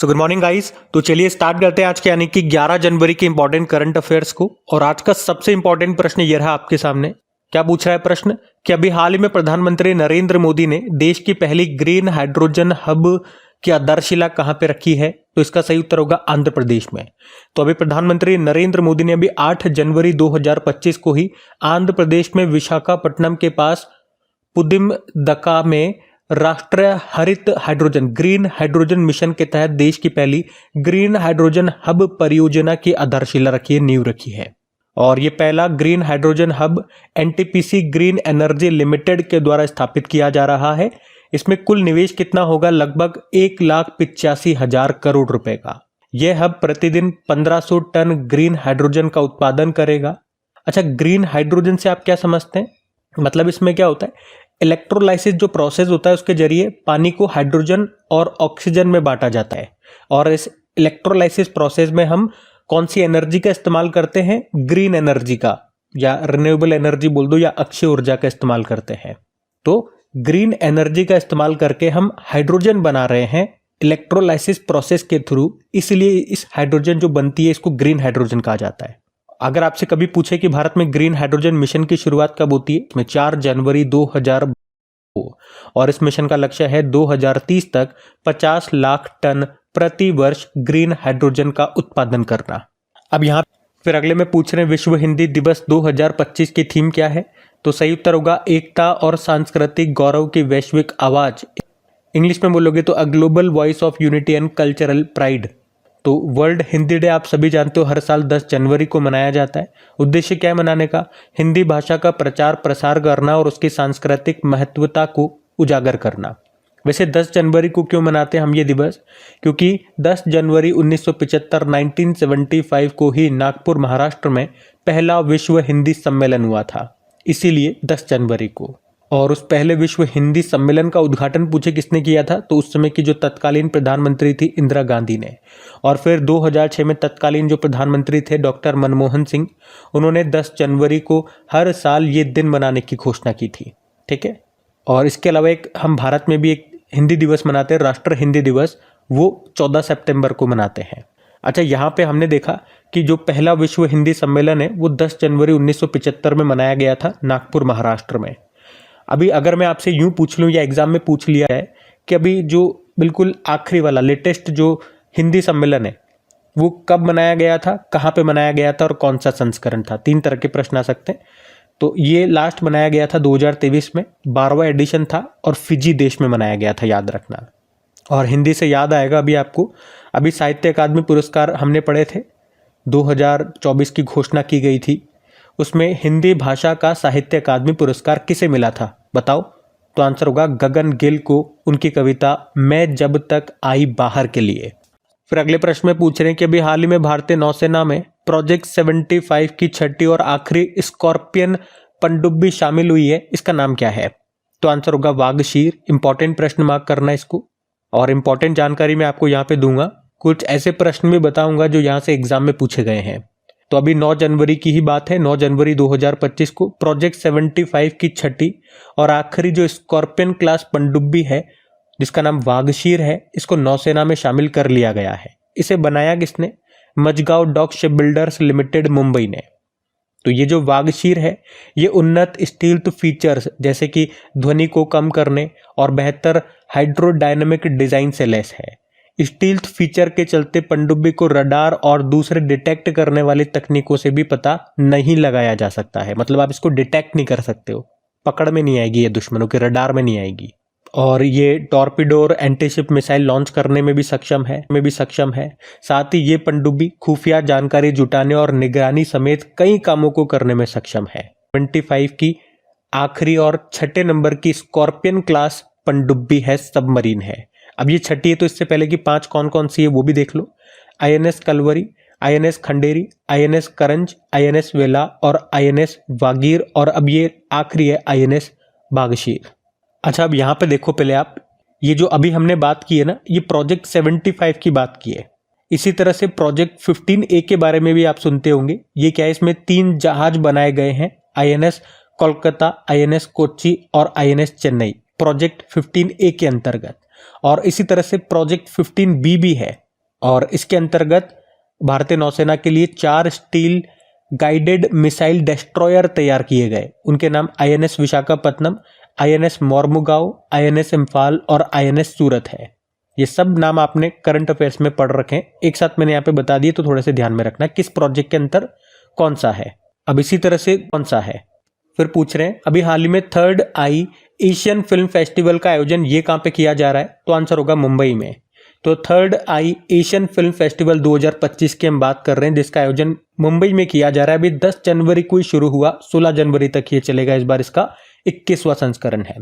So good morning guys. तो चलिए start करते हैं आज के यानी कि 11 जनवरी के इंपॉर्टेंट करंट अफेयर्स को। और आज का सबसे इंपॉर्टेंट प्रश्न ये रहा आपके सामने। क्या पूछ रहा है प्रश्न कि अभी हाल ही में प्रधानमंत्री नरेंद्र मोदी ने देश की पहली ग्रीन हाइड्रोजन हब की आधारशिला कहां पे रखी है? तो इसका सही उत्तर होगा आंध्र प्रदेश में। तो अभी प्रधानमंत्री नरेंद्र मोदी ने अभी 8 जनवरी 2025 को ही आंध्र प्रदेश में विशाखापट्टनम के पास पुदिमदका में राष्ट्रीय हरित हाइड्रोजन ग्रीन हाइड्रोजन मिशन के तहत देश की पहली ग्रीन हाइड्रोजन हब परियोजना की आधारशिला रखी है, नींव रखी है। और ये पहला green hydrogen hub NTPC green energy limited के द्वारा स्थापित किया जा रहा है। इसमें कुल निवेश कितना होगा? लगभग 1,85,000 करोड़ रुपए का। यह हब प्रतिदिन 1500 टन ग्रीन हाइड्रोजन का उत्पादन करेगा। अच्छा, ग्रीन हाइड्रोजन से आप क्या समझते हैं? मतलब इसमें क्या होता है, इलेक्ट्रोलाइसिस जो प्रोसेस होता है उसके जरिए पानी को हाइड्रोजन और ऑक्सीजन में बांटा जाता है। और इस इलेक्ट्रोलाइसिस प्रोसेस में हम कौन सी एनर्जी का इस्तेमाल करते हैं? ग्रीन एनर्जी का, या रिन्यूएबल एनर्जी बोल दो, या अक्षय ऊर्जा का इस्तेमाल करते हैं। तो ग्रीन एनर्जी का इस्तेमाल करके हम हाइड्रोजन बना रहे हैं इलेक्ट्रोलाइसिस प्रोसेस के थ्रू, इसलिए इस हाइड्रोजन जो बनती है इसको ग्रीन हाइड्रोजन कहा जाता है। अगर आपसे कभी पूछे कि भारत में ग्रीन हाइड्रोजन मिशन की शुरुआत कब होती है, इसमें 4 जनवरी 2000 और इस मिशन का लक्ष्य है 2030 तक 50 लाख टन प्रति वर्ष ग्रीन हाइड्रोजन का उत्पादन करना। अब यहाँ फिर अगले में पूछ रहे हैं विश्व हिंदी दिवस 2025 की थीम क्या है? तो सही उत्तर होगा एकता और सांस्कृतिक गौरव की वैश्विक आवाज। इंग्लिश में बोलोगे तो a global voice of unity and cultural pride. तो वर्ल्ड हिंदी डे आप सभी जानते हो हर साल 10 जनवरी को मनाया जाता है। उद्देश्य क्या है मनाने का? हिंदी भाषा का प्रचार प्रसार करना और उसकी सांस्कृतिक महत्वता को उजागर करना। वैसे 10 जनवरी को क्यों मनाते हैं हम ये दिवस? क्योंकि 10 जनवरी 1975 को ही नागपुर महाराष्ट्र में पहला विश्व हिंदी सम्मेलन हुआ था, इसीलिए 10 जनवरी को। और उस पहले विश्व हिंदी सम्मेलन का उद्घाटन पूछे किसने किया था? तो उस समय की जो तत्कालीन प्रधानमंत्री थी इंदिरा गांधी ने। और फिर 2006 में तत्कालीन जो प्रधानमंत्री थे डॉक्टर मनमोहन सिंह, उन्होंने 10 जनवरी को हर साल ये दिन मनाने की घोषणा की थी। ठीक है। और इसके अलावा एक हम भारत में भी एक हिंदी दिवस मनाते हैं, राष्ट्र हिंदी दिवस, वो 14 सितंबर को मनाते हैं। अच्छा, यहाँ पे हमने देखा कि जो पहला विश्व हिंदी सम्मेलन है वो 10 जनवरी 1975 में मनाया गया था नागपुर महाराष्ट्र में। अभी अगर मैं आपसे यूं पूछ लूं या एग्जाम में पूछ लिया है कि अभी जो बिल्कुल आखिरी वाला लेटेस्ट जो हिंदी सम्मेलन है वो कब मनाया गया था, कहाँ पे मनाया गया था और कौन सा संस्करण था? 3 तरह के प्रश्न आ सकते हैं। तो ये लास्ट मनाया गया था 2023 में, 12वां एडिशन था और फिजी देश में मनाया गया था, याद रखना। और हिंदी से याद आएगा अभी आपको, अभी साहित्य अकादमी पुरस्कार हमने पढ़े थे, 2024 की घोषणा की गई थी। उसमें हिंदी भाषा का साहित्य अकादमी पुरस्कार किसे मिला था बताओ? तो आंसर होगा गगन गिल को, उनकी कविता मैं जब तक आई बाहर के लिए। फिर अगले प्रश्न में पूछ रहे हैं कि अभी हाल ही में भारतीय नौसेना में प्रोजेक्ट 75 की छठी और आखिरी स्कॉर्पियन पनडुब्बी शामिल हुई है, इसका नाम क्या है? तो आंसर होगा वागशीर। इंपॉर्टेंट प्रश्न मार्क करना इसको। और इंपॉर्टेंट जानकारी मैं आपको यहाँ पे दूंगा, कुछ ऐसे प्रश्न भी बताऊंगा जो यहाँ से एग्जाम में पूछे गए हैं। तो अभी 9 जनवरी की ही बात है, 9 जनवरी 2025 को प्रोजेक्ट 75 की छठी और आखिरी जो स्कॉर्पियन क्लास पनडुब्बी है जिसका नाम वागशीर है, इसको नौसेना में शामिल कर लिया गया है। इसे बनाया किसने? Mazagon dock shipbuilders limited Mumbai ने। तो ये जो वागशीर है ये उन्नत स्टील्थ फीचर्स जैसे कि ध्वनि को कम करने और बेहतर हाइड्रोडायनेमिक डिजाइन से लैस है। स्टील्थ फीचर के चलते पनडुब्बी को रडार और दूसरे डिटेक्ट करने वाली तकनीकों से भी पता नहीं लगाया जा सकता है। मतलब आप इसको डिटेक्ट नहीं कर सकते हो, पकड़ में नहीं आएगी, ये दुश्मनों के रडार में नहीं आएगी। और ये टॉर्पीडो और एंटीशिप मिसाइल लॉन्च करने में भी सक्षम है। साथ ही ये पनडुब्बी खुफिया जानकारी जुटाने और निगरानी समेत कई कामों को करने में सक्षम है। 25 की आखिरी और छठे नंबर की स्कॉर्पियन क्लास पनडुब्बी है, सबमरीन है। अब ये छठी है तो इससे पहले की 5 कौन कौन सी है वो भी देख लो। INS Kalvari, INS Khanderi, INS करंज, INS वेला और INS वागीर, और अब ये आखिरी है INS बागशीर। अच्छा, अब यहाँ पे देखो पहले आप, ये जो अभी हमने बात की है ना, ये प्रोजेक्ट 75 की बात की है। इसी तरह से प्रोजेक्ट 15A के बारे में भी आप सुनते होंगे। ये क्या है, इसमें 3 जहाज बनाए गए हैं, INS कोलकाता, INS कोच्चि और INS चेन्नई, प्रोजेक्ट 15A के अंतर्गत। और इसी तरह से प्रोजेक्ट 15B भी है, और इसके अंतर्गत भारतीय नौसेना के लिए 4 स्टील गाइडेड मिसाइल डेस्ट्रॉयर तैयार किए गए। उनके नाम INS Visakhapatnam, INS Mormugao, INS Imphal और INS सूरत है। ये सब नाम आपने करंट अफेयर्स में पढ़ रखे हैं, एक साथ मैंने यहाँ पे बता दिए, तो थोड़े से ध्यान में रखना किस प्रोजेक्ट के अंतर कौन सा है। अब इसी तरह से कौन सा है, फिर पूछ रहे हैं अभी हाल ही में 3rd आई एशियन फिल्म फेस्टिवल का आयोजन ये कहाँ पे किया जा रहा है, तो आंसर होगा मुंबई में। तो 3rd आई एशियन फिल्म फेस्टिवल 2025 की हम बात कर रहे हैं, जिसका आयोजन मुंबई में किया जा रहा है। अभी 10 जनवरी को ही शुरू हुआ, 16 जनवरी तक ये चलेगा। इस बार इसका 21वां संस्करण है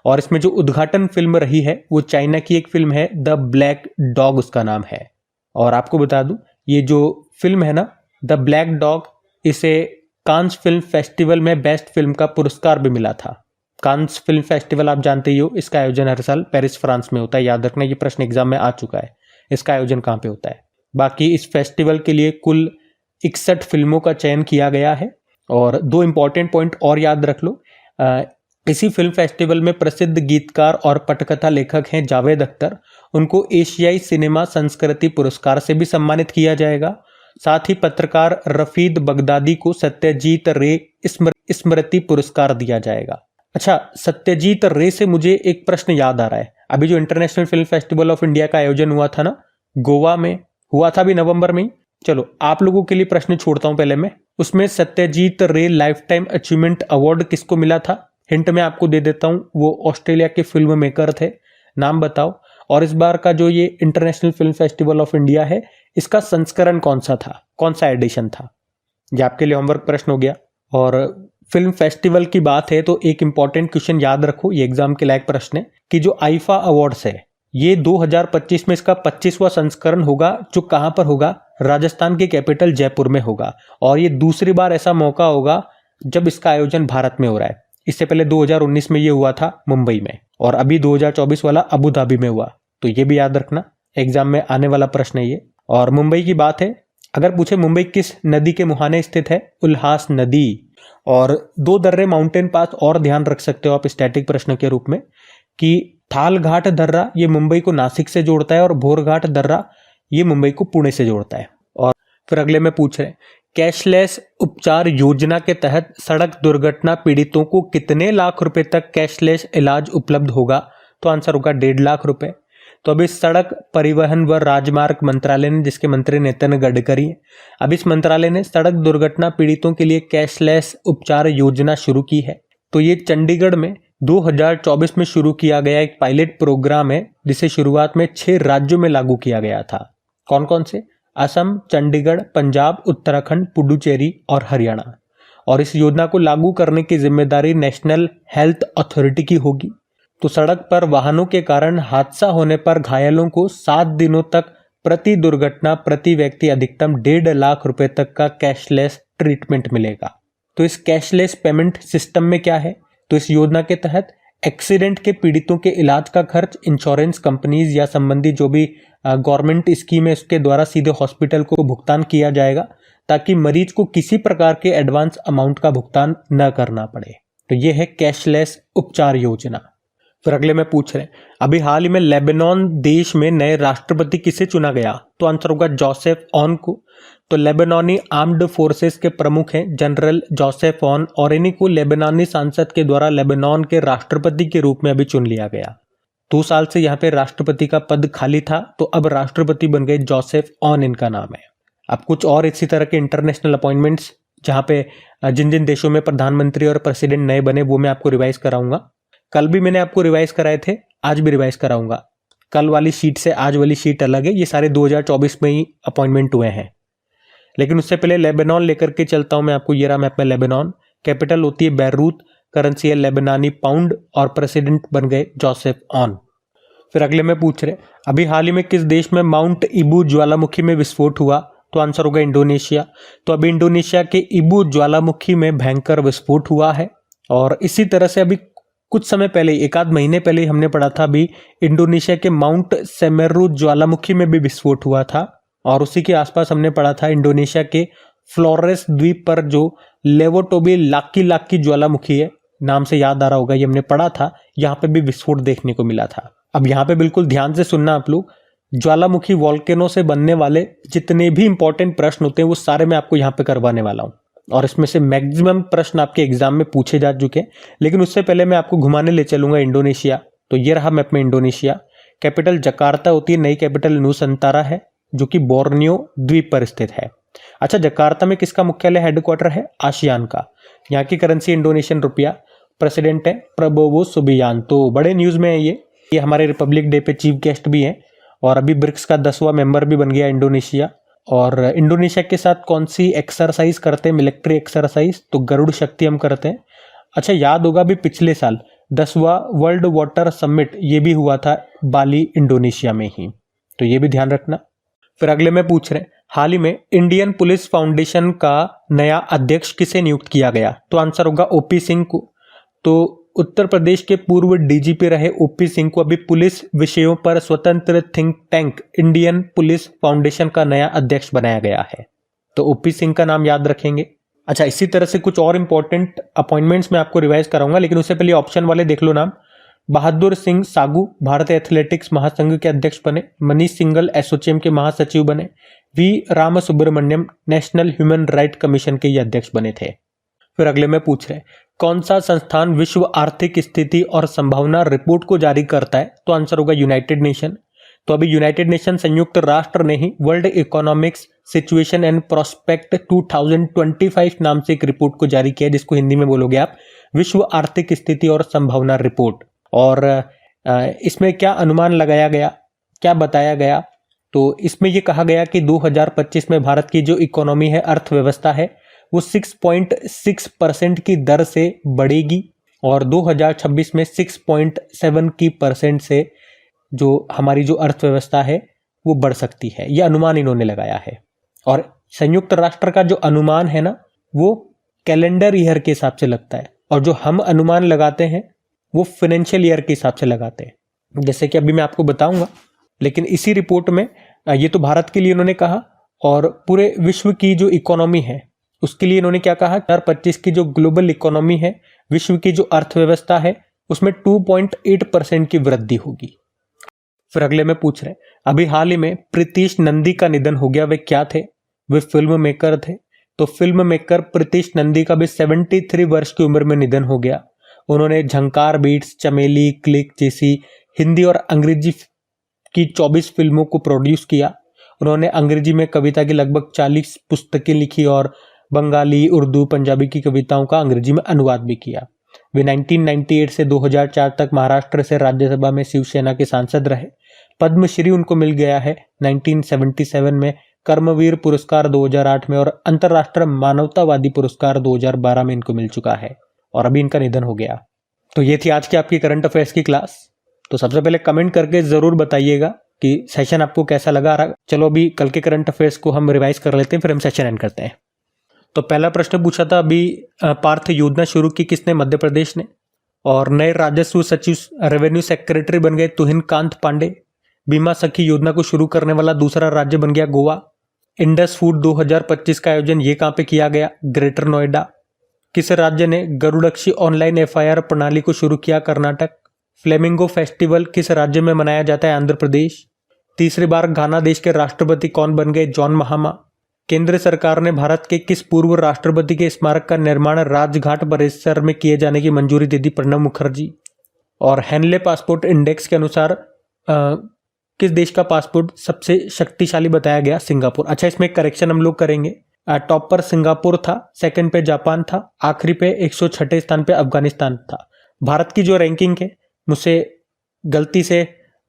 और इसमें जो उद्घाटन फिल्म रही है वो चाइना की एक फिल्म है, द ब्लैक डॉग उसका नाम है। और आपको बता दूं ये जो फिल्म है ना द ब्लैक डॉग, इसे कांस फिल्म फेस्टिवल में बेस्ट फिल्म का पुरस्कार भी मिला था। कांस फिल्म फेस्टिवल आप जानते ही हो, इसका आयोजन हर साल पेरिस फ्रांस में होता है। याद रखना, ये प्रश्न एग्जाम में आ चुका है, इसका आयोजन कहाँ पे होता है। बाकी इस फेस्टिवल के लिए कुल 61 फिल्मों का चयन किया गया है। और 2 इंपॉर्टेंट पॉइंट और याद रख लो, इसी फिल्म फेस्टिवल में प्रसिद्ध गीतकार और पटकथा लेखक हैं जावेद अख्तर, उनको एशियाई सिनेमा संस्कृति पुरस्कार से भी सम्मानित किया जाएगा। साथ ही पत्रकार रफीद बगदादी को सत्यजीत रे स्मृति पुरस्कार दिया जाएगा। अच्छा, सत्यजीत रे से मुझे एक प्रश्न याद आ रहा है। अभी जो international film festival of India का आयोजन हुआ था ना, गोवा में हुआ था भी नवंबर में ही। चलो आप लोगों के लिए प्रश्न छोड़ता हूं पहले मैं, उसमें सत्यजीत रे लाइफ टाइम अचीवमेंट अवार्ड किसको मिला था? हिंट मैं आपको दे देता हूं, वो ऑस्ट्रेलिया के फिल्म मेकर थे, नाम बताओ। और इस बार का जो ये international film festival of India है, इसका संस्करण कौन सा था, कौन सा एडिशन था? ये आपके लिए होमवर्क प्रश्न हो गया। और फिल्म फेस्टिवल की बात है तो एक इंपॉर्टेंट क्वेश्चन याद रखो, ये एग्जाम के लायक प्रश्न है कि जो आईफा अवार्ड्स है ये 2025 में इसका 25वां संस्करण होगा, जो कहां पर होगा? राजस्थान के कैपिटल जयपुर में होगा। और ये दूसरी बार ऐसा मौका होगा जब इसका आयोजन भारत में हो रहा है। इससे पहले 2019 में ये हुआ था मुंबई में, और अभी 2024 वाला अबू धाबी में हुआ। तो ये भी याद रखना, एग्जाम में आने वाला प्रश्न है ये। और मुंबई की बात है, अगर पूछे मुंबई किस नदी के मुहाने स्थित है? उल्हास नदी। और 2 दर्रे माउंटेन पास और ध्यान रख सकते हो आप स्टैटिक प्रश्न के रूप में कि थाल घाट दर्रा ये मुंबई को नासिक से जोड़ता है और भोर घाट दर्रा ये मुंबई को पुणे से जोड़ता है। और फिर अगले में पूछ रहे हैं कैशलेस उपचार योजना के तहत सड़क दुर्घटना पीड़ितों को कितने लाख रुपए तक कैशलेस इलाज उपलब्ध होगा? तो आंसर होगा 1.5 लाख रुपए। तो अभी सड़क परिवहन व राजमार्ग मंत्रालय ने, जिसके मंत्री नितिन गडकरी है, अब इस मंत्रालय ने सड़क दुर्घटना पीड़ितों के लिए कैशलेस उपचार योजना शुरू की है। तो ये चंडीगढ़ में 2024 में शुरू किया गया एक पायलट प्रोग्राम है, जिसे शुरुआत में 6 राज्यों में लागू किया गया था। कौन कौन से? असम, चंडीगढ़, पंजाब, उत्तराखंड, पुडुचेरी और हरियाणा। और इस योजना को लागू करने की जिम्मेदारी नेशनल हेल्थ अथॉरिटी की होगी। तो सड़क पर वाहनों के कारण हादसा होने पर घायलों को 7 दिनों तक प्रति दुर्घटना प्रति व्यक्ति अधिकतम 1.5 लाख रुपए तक का कैशलेस ट्रीटमेंट मिलेगा। तो इस कैशलेस पेमेंट सिस्टम में क्या है? तो इस योजना के तहत एक्सीडेंट के पीड़ितों के इलाज का खर्च इंश्योरेंस कंपनीज या संबंधी जो भी गवर्नमेंट स्कीम है उसके द्वारा सीधे हॉस्पिटल को भुगतान किया जाएगा, ताकि मरीज को किसी प्रकार के एडवांस अमाउंट का भुगतान न करना पड़े। तो ये है कैशलेस उपचार योजना। फिर अगले में पूछ रहे हैं अभी हाल ही में लेबनान देश में नए राष्ट्रपति किसे चुना गया? तो आंसर होगा जोसेफ ऑन को। तो लेबनानी आर्म्ड फोर्सेस के प्रमुख हैं जनरल जोसेफ ऑन, और इन्हीं को लेबनानी संसद के द्वारा लेबनान के राष्ट्रपति के रूप में अभी चुन लिया गया। 2 साल से यहाँ पे राष्ट्रपति का पद खाली था, तो अब राष्ट्रपति बन गए जोसेफ ऑन, इनका नाम है। अब कुछ और इसी तरह के इंटरनेशनल अपॉइंटमेंट्स जहाँ पे जिन जिन देशों में प्रधानमंत्री और प्रेसिडेंट नए बने वो मैं आपको रिवाइज कराऊंगा। कल भी मैंने आपको रिवाइज कराए थे, आज भी रिवाइज कराऊंगा। कल वाली शीट से आज वाली शीट अलग है, ये सारे 2024 में ही अपॉइंटमेंट हुए हैं। लेकिन उससे पहले लेबनान लेकर के चलता हूं मैं आपको। ये रहा मैप में लेबनान, कैपिटल होती है बैरूत, करेंसी है लेबनानी पाउंड, और प्रेसिडेंट बन गए जोसेफ ऑन। फिर अगले में पूछ रहे अभी हाल ही में किस देश में माउंट इबू ज्वालामुखी में विस्फोट हुआ? तो आंसर होगा इंडोनेशिया। तो अभी इंडोनेशिया के इबू ज्वालामुखी में भयंकर विस्फोट हुआ है। और इसी तरह से अभी कुछ समय पहले, 1 आध महीने पहले हमने पढ़ा था अभी इंडोनेशिया के माउंट सेमेरू ज्वालामुखी में भी विस्फोट हुआ था। और उसी के आसपास हमने पढ़ा था इंडोनेशिया के फ्लोरेस द्वीप पर जो लेवोटोबी लाकी ज्वालामुखी है, नाम से याद आ रहा होगा, ये हमने पढ़ा था, यहाँ पे भी विस्फोट देखने को मिला था। अब यहाँ पे बिल्कुल ध्यान से सुनना आप लोग, ज्वालामुखी वॉल्केनो से बनने वाले जितने भी इंपॉर्टेंट प्रश्न होते हैं वो सारे मैं आपको यहाँ पे करवाने वाला हूँ, और इसमें से मैक्सिमम प्रश्न आपके एग्जाम में पूछे जा चुके हैं। लेकिन उससे पहले मैं आपको घुमाने ले चलूंगा इंडोनेशिया। तो ये रहा मैप में इंडोनेशिया। कैपिटल जकार्ता होती है, नई कैपिटल नुसंतारा है जो कि बोर्नियो द्वीप पर स्थित है। अच्छा, जकार्ता में किसका मुख्यालय हेडक्वार्टर है? आसियान का। यहाँ की करेंसी इंडोनेशियन रुपया। प्रेसिडेंट है प्रबोवो सुबियांतो। बड़े न्यूज में है ये हमारे रिपब्लिक डे पे चीफ गेस्ट भी हैं, और अभी ब्रिक्स का 10वां मेंबर भी बन गया इंडोनेशिया। और इंडोनेशिया के साथ कौन सी एक्सरसाइज करते हैं, मिलिट्री एक्सरसाइज? तो गरुड़ शक्ति हम करते हैं। अच्छा, याद होगा अभी पिछले साल 10वां वर्ल्ड वाटर समिट ये भी हुआ था बाली इंडोनेशिया में ही, तो ये भी ध्यान रखना। फिर अगले में पूछ रहे हैं, हाल ही में इंडियन पुलिस फाउंडेशन का नया अध्यक्ष किसे नियुक्त किया गया? तो आंसर होगा ओपी सिंह को। तो उत्तर प्रदेश के पूर्व डीजीपी रहे ओपी सिंह को अभी पुलिस विषयों पर स्वतंत्र think tank Indian police foundation का नया अध्यक्ष बनाया गया है। तो ओपी सिंह का नाम याद रखेंगे। अच्छा, इसी तरह से कुछ और इंपॉर्टेंट अपॉइंटमेंट्स मैं आपको रिवाइज कराऊंगा, लेकिन उससे पहले ऑप्शन वाले देख लो नाम। बहादुर सिंह सागू भारत एथलेटिक्स महासंघ के अध्यक्ष बने। मनीष सिंगल एसोचैम के महासचिव बने। V Ram Subramanian national human right commission के ये अध्यक्ष बने थे। फिर अगले में पूछ रहे हैं, कौन सा संस्थान विश्व आर्थिक स्थिति और संभावना रिपोर्ट को जारी करता है? तो आंसर होगा यूनाइटेड नेशन। तो अभी यूनाइटेड नेशन संयुक्त राष्ट्र ने ही world economics situation and prospect 2025 नाम से एक रिपोर्ट को जारी किया, जिसको हिंदी में बोलोगे आप विश्व आर्थिक स्थिति और संभावना रिपोर्ट। और इसमें क्या अनुमान लगाया गया, क्या बताया गया? तो इसमें यह कहा गया कि 2025 में भारत की जो इकोनॉमी है, अर्थव्यवस्था है, वो 6.6% की दर से बढ़ेगी, और 2026 में 6.7% से जो हमारी जो अर्थव्यवस्था है वो बढ़ सकती है। यह अनुमान इन्होंने लगाया है। और संयुक्त राष्ट्र का जो अनुमान है ना, वो कैलेंडर ईयर के हिसाब से लगता है, और जो हम अनुमान लगाते हैं वो फाइनेंशियल ईयर के हिसाब से लगाते हैं, जैसे कि अभी मैं आपको बताऊंगा। लेकिन इसी रिपोर्ट में ये तो भारत के लिए इन्होंने कहा, और पूरे विश्व की जो इकोनॉमी है उसके लिए इन्होंने क्या कहा, 2025 की जो ग्लोबल इकोनॉमी है, विश्व की जो अर्थव्यवस्था है, उसमें 2.8% की वृद्धि होगी। फिर अगले में पूछ रहे हैं, अभी हाल ही में प्रीतीश नंदी का निधन हो गया। वे क्या थे? वे फिल्म मेकर थे। तो फिल्म मेकर प्रीतीश नंदी का भी 73 वर्ष की उम्र में निधन हो गया। उन्होंने झंकार बीट्स, चमेली, क्लिक जैसी हिंदी और अंग्रेजी की 24 फिल्मों को प्रोड्यूस किया। उन्होंने अंग्रेजी में कविता की लगभग 40 पुस्तकें लिखी, और बंगाली, उर्दू, पंजाबी की कविताओं का अंग्रेजी में अनुवाद भी किया। वे 1998 से 2004 तक महाराष्ट्र से राज्यसभा में शिवसेना के सांसद रहे। पद्मश्री उनको मिल गया है 1977 में, कर्मवीर पुरस्कार 2008 में, और अंतर्राष्ट्रीय मानवतावादी पुरस्कार 2012 में इनको मिल चुका है, और अभी इनका निधन हो गया। तो ये थी आज की आपकी करंट अफेयर्स की क्लास। तो सबसे पहले कमेंट करके जरूर बताइएगा कि सेशन आपको कैसा लगा रहा। चलो अभी कल के करंट अफेयर्स को हम रिवाइज कर लेते हैं, फिर हम सेशन एंड करते हैं। तो पहला प्रश्न पूछा था अभी, पार्थ योजना शुरू की किसने? मध्य प्रदेश ने। और नए राजस्व सचिव रेवेन्यू सेक्रेटरी बन गए तुहिन कांत पांडे। बीमा सखी योजना को शुरू करने वाला दूसरा राज्य बन गया गोवा। इंडस फूड 2025 का आयोजन ये कहाँ पे किया गया? ग्रेटर नोएडा। किस राज्य ने गरुड़क्षी ऑनलाइन FIR प्रणाली को शुरू किया? कर्नाटक। फ्लेमिंगो फेस्टिवल किस राज्य में मनाया जाता है? आंध्र प्रदेश। तीसरी बार घाना देश के राष्ट्रपति कौन बन गए? जॉन महामा। केंद्र सरकार ने भारत के किस पूर्व राष्ट्रपति के स्मारक का निर्माण राजघाट परिसर में किए जाने की मंजूरी दे दी? प्रणब मुखर्जी। और हेनले पासपोर्ट इंडेक्स के अनुसार किस देश का पासपोर्ट सबसे शक्तिशाली बताया गया? सिंगापुर। अच्छा, इसमें एक करेक्शन हम लोग करेंगे। टॉप पर सिंगापुर था, सेकंड पे जापान था, आखिरी पे 106 स्थान पे अफगानिस्तान था। भारत की जो रैंकिंग है, मुझसे गलती से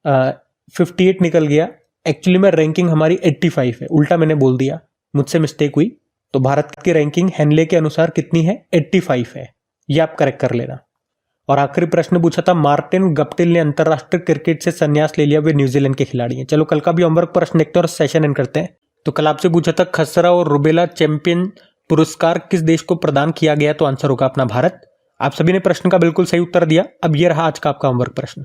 58 निकल गया। एक्चुअली में रैंकिंग हमारी 85 है, उल्टा मैंने बोल दिया, मुझसे मिस्टेक हुई। तो भारत की रैंकिंग हेनले के अनुसार कितनी है? 85 है, ये आप करेक्ट कर लेना। और आखिरी प्रश्न पूछा था, मार्टिन गप्टिल ने अंतरराष्ट्रीय क्रिकेट से संन्यास ले लिया, वे न्यूजीलैंड के खिलाड़ी हैं। चलो कल का भी होमवर्क प्रश्न देखते हैं और सेशन एंड करते हैं। तो कल आपसे पूछा था, खसरा और रुबेला चैंपियन पुरस्कार किस देश को प्रदान किया गया? तो आंसर होगा अपना भारत। आप सभी ने प्रश्न का बिल्कुल सही उत्तर दिया। अब ये रहा आज का आपका होमवर्क प्रश्न।